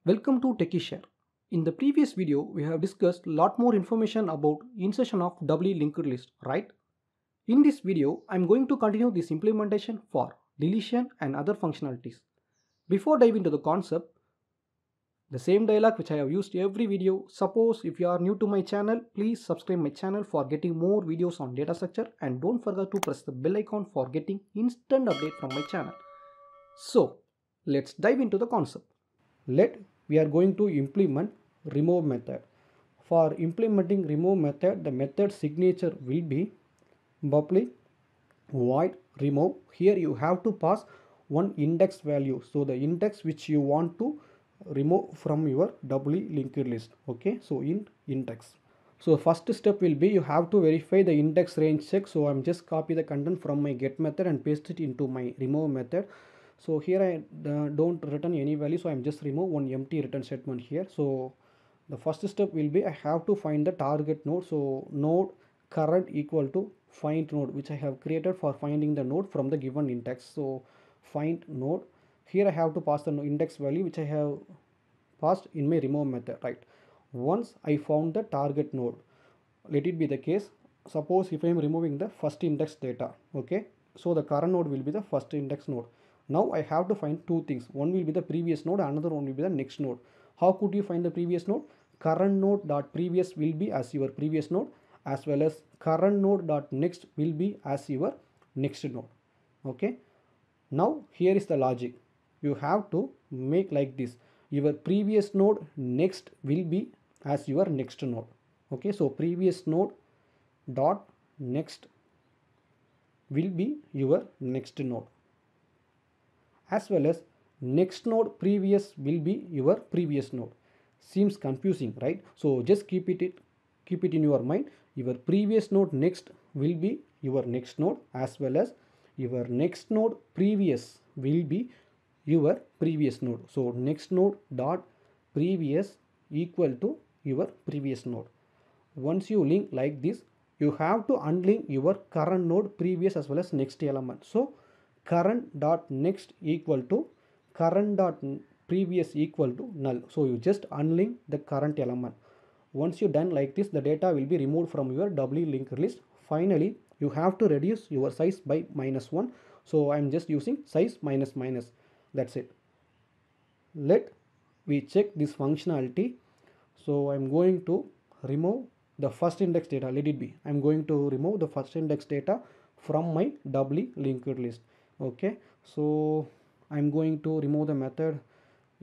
Welcome to TechieShare. In the previous video, we have discussed a lot more information about insertion of doubly linked list, right? In this video, I'm going to continue this implementation for deletion and other functionalities. Before diving into the concept, the same dialog which I have used every video. Suppose if you are new to my channel, please subscribe my channel for getting more videos on data structure and don't forget to press the bell icon for getting instant update from my channel. So, let's dive into the concept. Let we are going to implement remove method. For implementing remove method, the method signature will be public void remove. Here you have to pass one index value, so the index which you want to remove from your doubly linked list. Okay, so in index. So first step will be you have to verify the index range check. So I'm just copy the content from my get method and paste it into my remove method. So here I don't return any value, so I'm just remove one empty return statement here. So the first step will be I have to find the target node. So node current equal to find node, which I have created for finding the node from the given index. So find node, here I have to pass the index value which I have passed in my remove method, right? Once I found the target node, let it be the case, suppose if I am removing the first index data, okay, so the current node will be the first index node. Now I have to find two things, one will be the previous node, another one will be the next node. How could you find the previous node? Current node dot previous will be as your previous node, as well as current node dot next will be as your next node. Okay, now here is the logic, you have to make like this, your previous node next will be as your next node. Okay, so previous node dot next will be your next node, as well as next node previous will be your previous node. Seems confusing, right? So just keep it in your mind, your previous node next will be your next node, as well as your next node previous will be your previous node. So next node dot previous equal to your previous node. Once you link like this, you have to unlink your current node previous as well as next element. So current dot next equal to current dot previous equal to null. So you just unlink the current element. Once you done like this, the data will be removed from your doubly linked list. Finally, you have to reduce your size by -1. So I'm just using size minus minus. That's it. Let we check this functionality. So I'm going to remove the first index data. Let it be, I'm going to remove the first index data from my doubly linked list. Okay, so I'm going to remove the method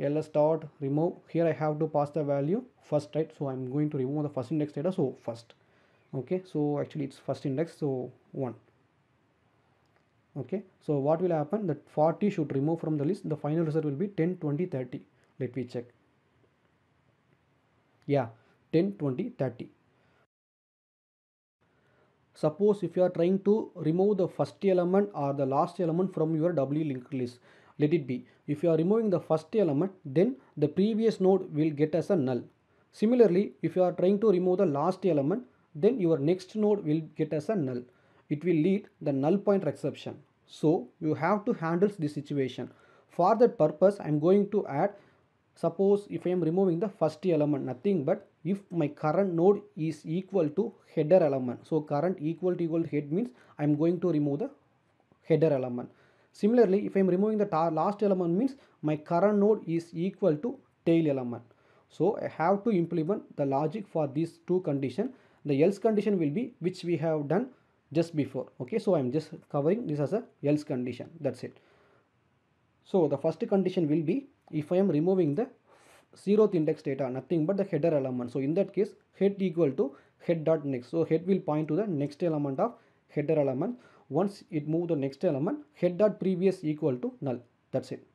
ls dot remove. Here I have to pass the value first, right? So I'm going to remove the first index data, so first. Okay, so actually it's first index, so 1. Okay, so what will happen, that 40 should remove from the list, the final result will be 10 20 30. Let me check. Yeah, 10 20 30. Suppose if you are trying to remove the first element or the last element from your doubly linked list, let it be, if you are removing the first element, then the previous node will get as a null. Similarly, if you are trying to remove the last element, then your next node will get as a null. It will lead the null pointer exception. So you have to handle this situation. For that purpose, I am going to add, suppose if I am removing the first element, nothing but if my current node is equal to header element. So current equal to head means I am going to remove the header element. Similarly, if I am removing the last element means my current node is equal to tail element. So I have to implement the logic for these two conditions. The else condition will be which we have done just before. Okay, so I am just covering this as a else condition. That's it. So the first condition will be if I am removing the 0th index data, nothing but the header element. So in that case, head equal to head dot next. So head will point to the next element of header element. Once it move the next element, head dot previous equal to null. That's it.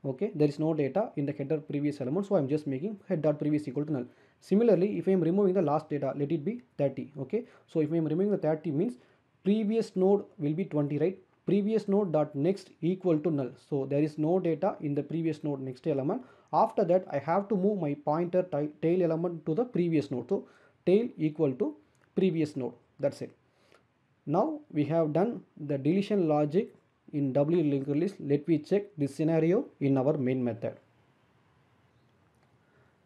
Okay, there is no data in the header previous element, so I'm just making head dot previous equal to null. Similarly, if I am removing the last data, let it be 30. Okay, so if I am removing the 30 means previous node will be 20, right? Previous node dot next equal to null. So there is no data in the previous node next element. After that, I have to move my pointer tail element to the previous node. So tail equal to previous node. That's it. Now we have done the deletion logic in doubly linked list. Let me check this scenario in our main method.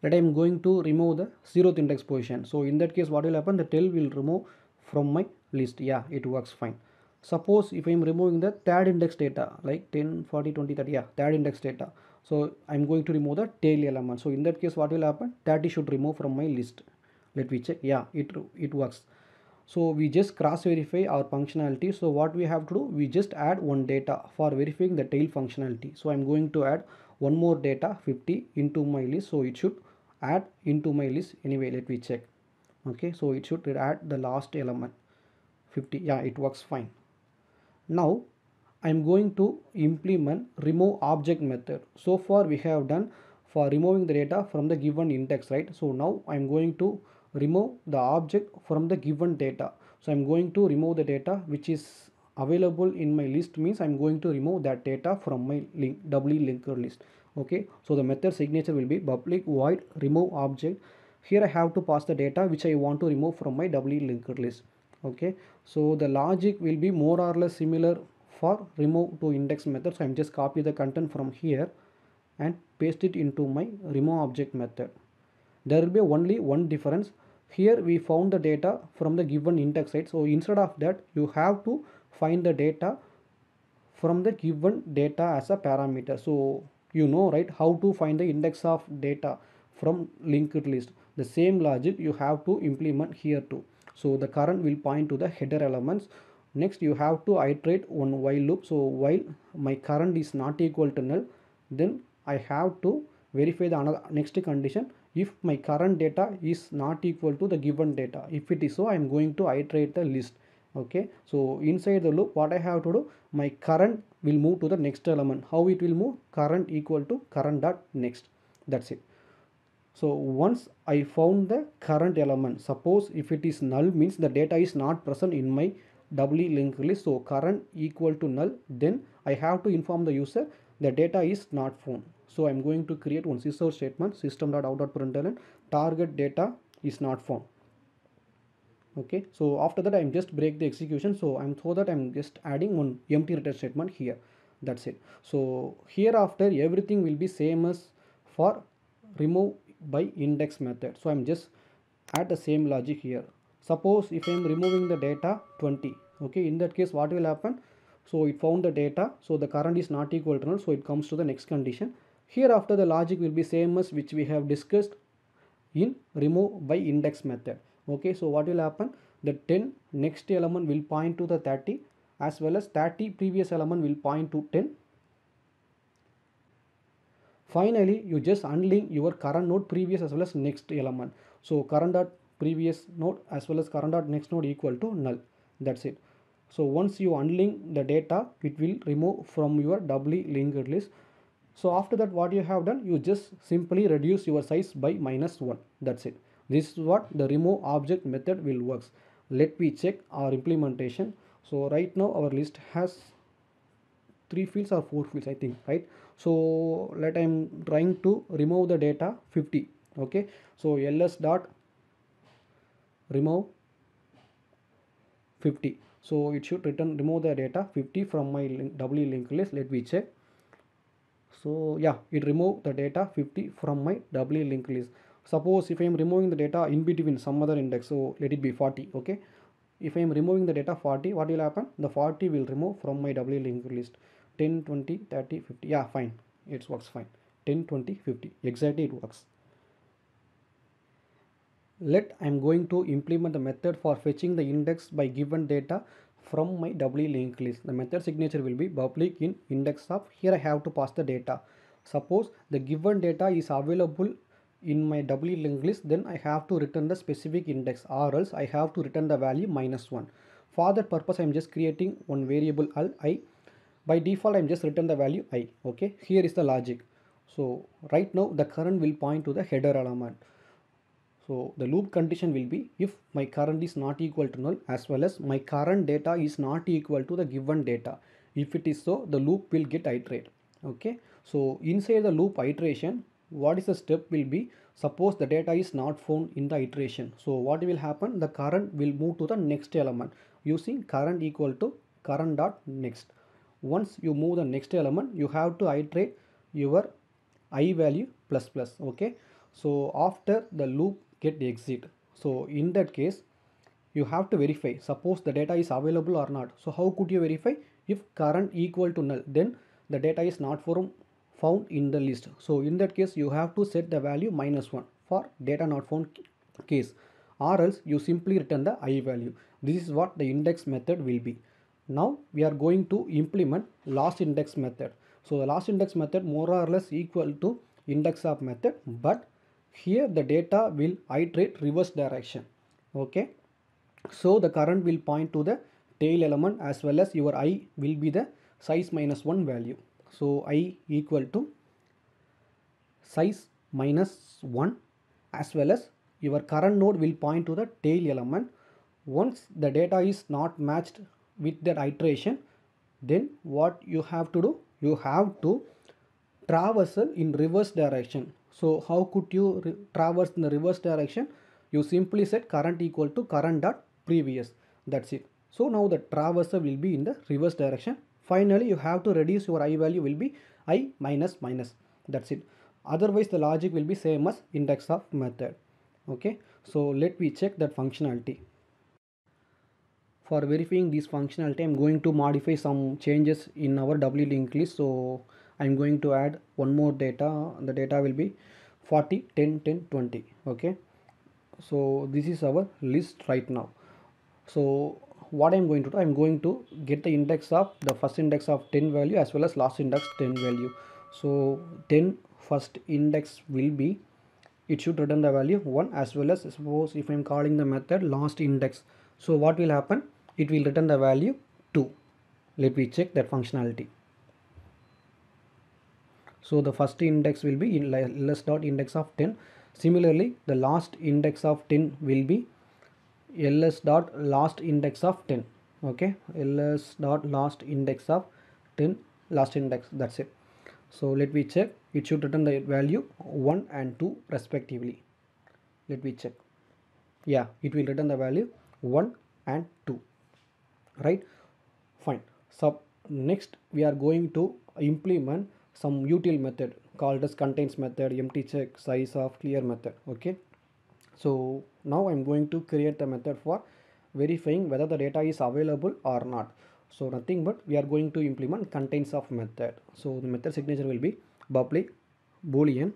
Let I am going to remove the 0th index position. So in that case, what will happen? The tail will remove from my list. Yeah, it works fine. Suppose if I am removing the third index data like 10, 40, 20, 30, yeah, third index data. So I am going to remove the tail element. So in that case, what will happen? 30 should remove from my list. Let me check. Yeah, it works. So we just cross verify our functionality. So what we have to do, we just add one data for verifying the tail functionality. So I'm going to add one more data 50 into my list. So it should add into my list anyway. Let me check. Okay, so it should add the last element 50. Yeah, it works fine. Now I'm going to implement remove object method. So far we have done for removing the data from the given index, right? So now I'm going to remove the object from the given data. So I'm going to remove the data which is available in my list, means I'm going to remove that data from my doubly linked list. Okay, so the method signature will be public void remove object. Here I have to pass the data which I want to remove from my doubly linked list. Okay, so the logic will be more or less similar for remove to index method. So I'm just copy the content from here and paste it into my remove object method. There will be only one difference. Here we found the data from the given index, right? So instead of that, you have to find the data from the given data as a parameter. So you know, right, how to find the index of data from linked list. The same logic you have to implement here too. So the current will point to the header elements. Next you have to iterate one while loop. So while my current is not equal to null, then I have to verify the another next condition. If my current data is not equal to the given data, if it is so, I am going to iterate the list. Okay, so inside the loop what I have to do, my current will move to the next element. How it will move? Current equal to current dot next. That's it. So once I found the current element, suppose if it is null, means the data is not present in my doubly linked list. So current equal to null, then I have to inform the user the data is not found. So I'm going to create one sysout statement, system.out.println target data is not found. Okay, so after that I'm just break the execution. So I'm just adding one empty return statement here. That's it. So hereafter everything will be same as for remove by index method. So I'm just add the same logic here. Suppose if I'm removing the data 20, okay, in that case what will happen? So it found the data, so the current is not equal to null, so it comes to the next condition. Hereafter the logic will be same as which we have discussed in remove by index method. Okay, so what will happen? The 10 next element will point to the 30, as well as 30 previous element will point to 10. Finally you just unlink your current node previous as well as next element. So current dot previous node as well as current dot next node equal to null. That's it. So once you unlink the data, it will remove from your doubly linked list. So after that what you have done, you just simply reduce your size by -1. That's it. This is what the remove object method will works. Let me check our implementation. So right now our list has 3 fields or 4 fields, I think, right? So let I'm trying to remove the data 50. Okay, so ls dot remove 50. So it should return remove the data 50 from my doubly linked list. Let me check. So yeah, it removed the data 50 from my doubly linked list. Suppose if I am removing the data in between some other index, so let it be 40. Okay, if I am removing the data 40, what will happen? The 40 will remove from my doubly linked list. 10, 20, 30, 50. Yeah, fine, it works fine. 10, 20, 50, exactly it works. Let I am going to implement the method for fetching the index by given data from my doubly linked list. The method signature will be public in index of, here I have to pass the data. Suppose the given data is available in my doubly linked list, then I have to return the specific index, or else I have to return the value -1. For that purpose I am just creating one variable I. By default I'm just return the value I. Okay, here is the logic. So right now the current will point to the header element. So the loop condition will be if my current is not equal to null, as well as my current data is not equal to the given data. If it is so, the loop will get iterate. Okay, so inside the loop iteration, what is the step will be, suppose the data is not found in the iteration. So what will happen? The current will move to the next element using current equal to current dot next. Once you move the next element, you have to iterate your I value plus plus. Okay, So after the loop get exit, so in that case you have to verify, suppose the data is available or not. So how could you verify? If current equal to null, then the data is not found in the list. So in that case you have to set the value -1 for data not found case, or else you simply return the I value. This is what the index method will be. Now we are going to implement last index method. So the last index method more or less equal to index of method, but here the data will iterate reverse direction. Okay, so the current will point to the tail element, as well as your I will be the size -1 value. So I equal to size -1, as well as your current node will point to the tail element. Once the data is not matched with that iteration, then what you have to do? You have to traversal in reverse direction. So how could you traverse in the reverse direction? You simply set current equal to current dot previous. That's it. So now the traversal will be in the reverse direction. Finally you have to reduce your I value will be I minus minus. That's it. Otherwise the logic will be same as index of method. Okay, so let me check that functionality. For verifying this functionality, I'm going to modify some changes in our W linked list. So I'm going to add one more data. The data will be 40, 10, 10, 20. Okay, so this is our list right now. So what I'm going to do, I'm going to get the index of the first index of 10 value, as well as last index 10 value. So 10 first index will be, it should return the value 1, as well as suppose if I'm calling the method last index, so what will happen? It will return the value 2. Let me check that functionality. So the first index will be in ls dot index of 10. Similarly the last index of 10 will be ls dot last index of 10. Okay, ls dot last index of 10, last index. That's it. So let me check. It should return the value 1 and 2 respectively. Let me check. Yeah, it will return the value 1 and 2. Right, fine. So next we are going to implement some util method called as contains method, empty check, size of, clear method. Okay, so now I'm going to create the method for verifying whether the data is available or not. So nothing but we are going to implement contains of method. So the method signature will be public boolean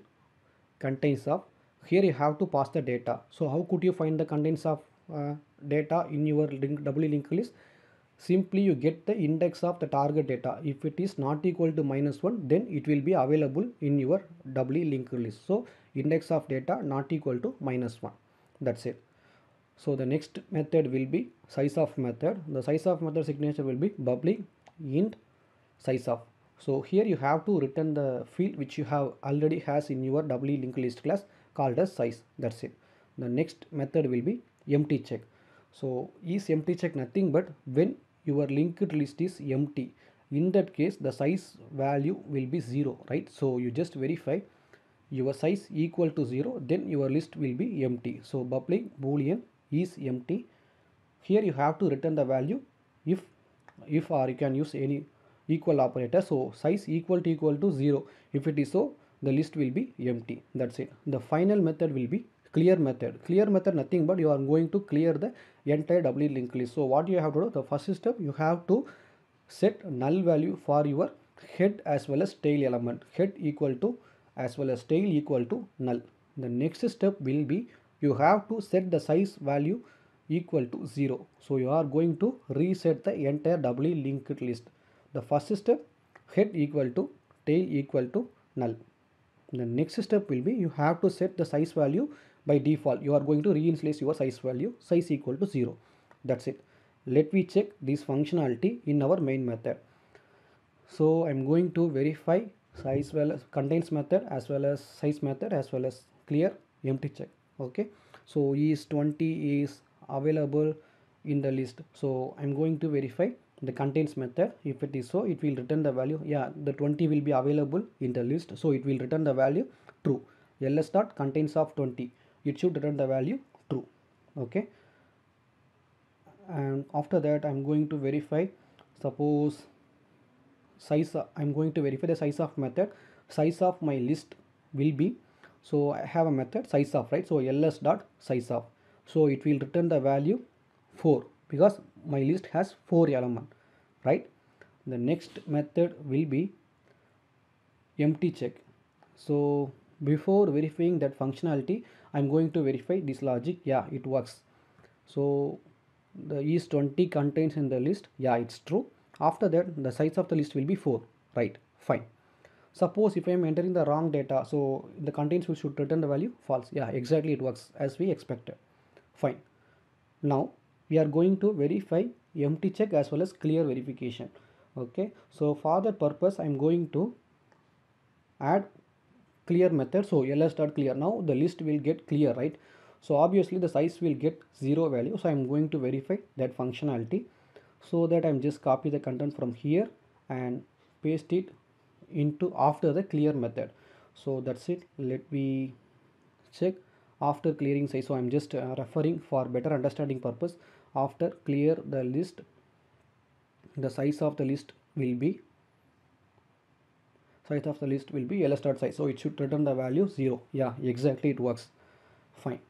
contains of. Here you have to pass the data. So how could you find the contents of data in your W linked list? Simply you get the index of the target data. If it is not equal to -1, then it will be available in your W linked list. So index of data not equal to -1. That's it. So the next method will be size of method. The size of method signature will be public int size of. So here you have to return the field which you have already has in your W linked list class called as size. That's it. The next method will be empty check. So is empty check nothing but when your linked list is empty, in that case the size value will be 0, right? So you just verify your size equal to 0, then your list will be empty. So public boolean is empty. Here you have to return the value if or you can use any equal operator. So size equal to 0. If it is so, the list will be empty. That's it. The final method will be clear method. Clear method nothing but you are going to clear the entire W linked list. So what you have to do, the first step you have to set null value for your head as well as tail element. Head equal to as well as tail equal to null. The next step will be you have to set the size value equal to 0. So you are going to reset the entire W linked list. The first step, head equal to tail equal to null. The next step will be you have to set the size value by default. You are going to reinitialize your size value, size equal to 0. That's it. Let me check this functionality in our main method. So I'm going to verify size well as contains method as well as size method as well as clear empty check. Okay, so is 20 is available in the list. So I'm going to verify the contains method. If it is so, it will return the value. Yeah, the 20 will be available in the list, so it will return the value true. ls dot contains of 20, it should return the value true. Okay, and after that I'm going to verify, suppose size, I'm going to verify the size of method. Size of my list will be So I have a method size of, right? So ls dot size of. So it will return the value 4 because my list has 4 element, right? The next method will be empty check. So before verifying that functionality, I'm going to verify this logic. Yeah, it works. So the is 20 contains in the list. Yeah, it's true. After that, the size of the list will be 4, right? Fine. Suppose if I am entering the wrong data, so the contains we should return the value false. Yeah, exactly, it works as we expected. Fine. Now we are going to verify empty check as well as clear verification. Okay, so for that purpose I'm going to add clear method. So ls dot clear, now the list will get clear, right? So obviously the size will get 0 value, so I'm going to verify that functionality. So that I'm just copy the content from here and paste it into after the clear method. So that's it. Let me check after clearing size. So I'm just referring for better understanding purpose. After clear the list, the size of the list will be ls dot size. So it should return the value 0. Yeah, exactly, it works. Fine.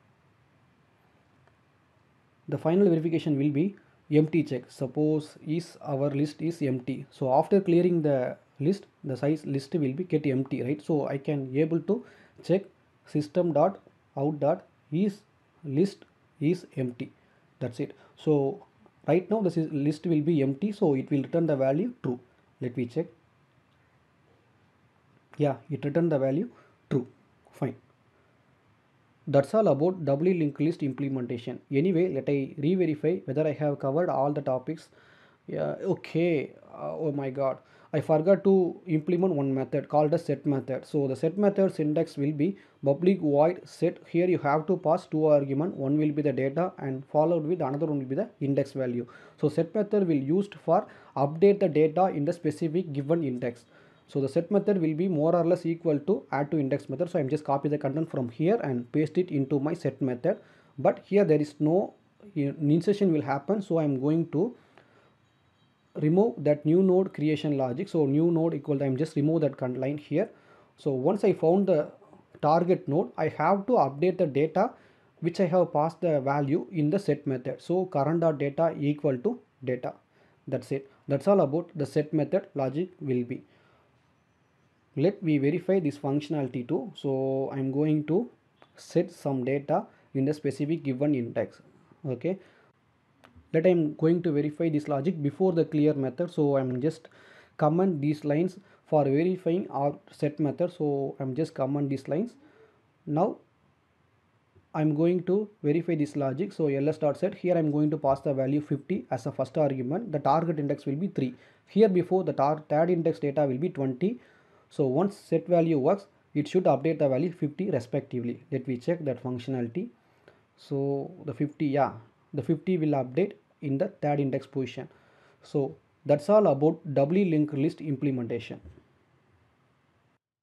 The final verification will be empty check. Suppose is our list is empty. So after clearing the list, the size list will be get empty, right? So I can able to check system dot out dot is list is empty. That's it. So right now this is list will be empty, so it will return the value true. Let me check. Yeah, it returned the value true. Fine. That's all about doubly linked list implementation. Anyway, let I re-verify whether I have covered all the topics. Yeah, okay. Oh my god, I forgot to implement one method called the set method. So the set method syntax will be public void set. Here you have to pass two arguments. One will be the data and followed with another one will be the index value. So set method will used for update the data in the specific given index. So the set method will be more or less equal to add to index method. So I'm just copy the content from here and paste it into my set method. But here there is no insertion will happen. So I'm going to remove that new node creation logic. So new node equal to, I'm just remove that line here. So once I found the target node, I have to update the data which I have passed the value in the set method. So current.data equal to data. That's it. That's all about the set method logic will be. Let me verify this functionality too. So I'm going to set some data in the specific given index. Okay, that I'm going to verify this logic before the clear method. So I'm just comment these lines for verifying our set method. So I'm just comment these lines. Now I'm going to verify this logic. So ls dot set, here I'm going to pass the value 50 as a first argument. The target index will be 3. Here before the third index data will be 20. So once set value works, it should update the value 50 respectively. Let me check that functionality. So the 50, yeah, the 50 will update in the third index position. So that's all about doubly linked list implementation.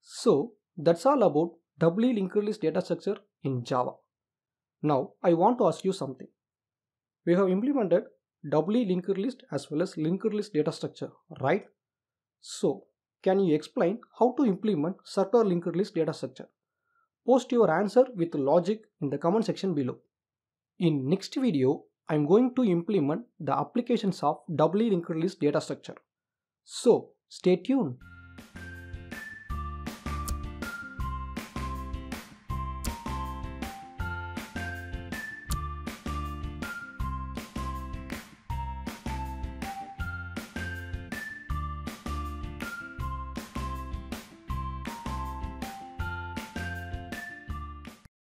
So that's all about doubly linked list data structure in Java. Now I want to ask you something. We have implemented doubly linked list as well as linked list data structure, right? So can you explain how to implement circular linked list data structure? Post your answer with logic in the comment section below. In next video, I am going to implement the applications of doubly linked list data structure. So stay tuned.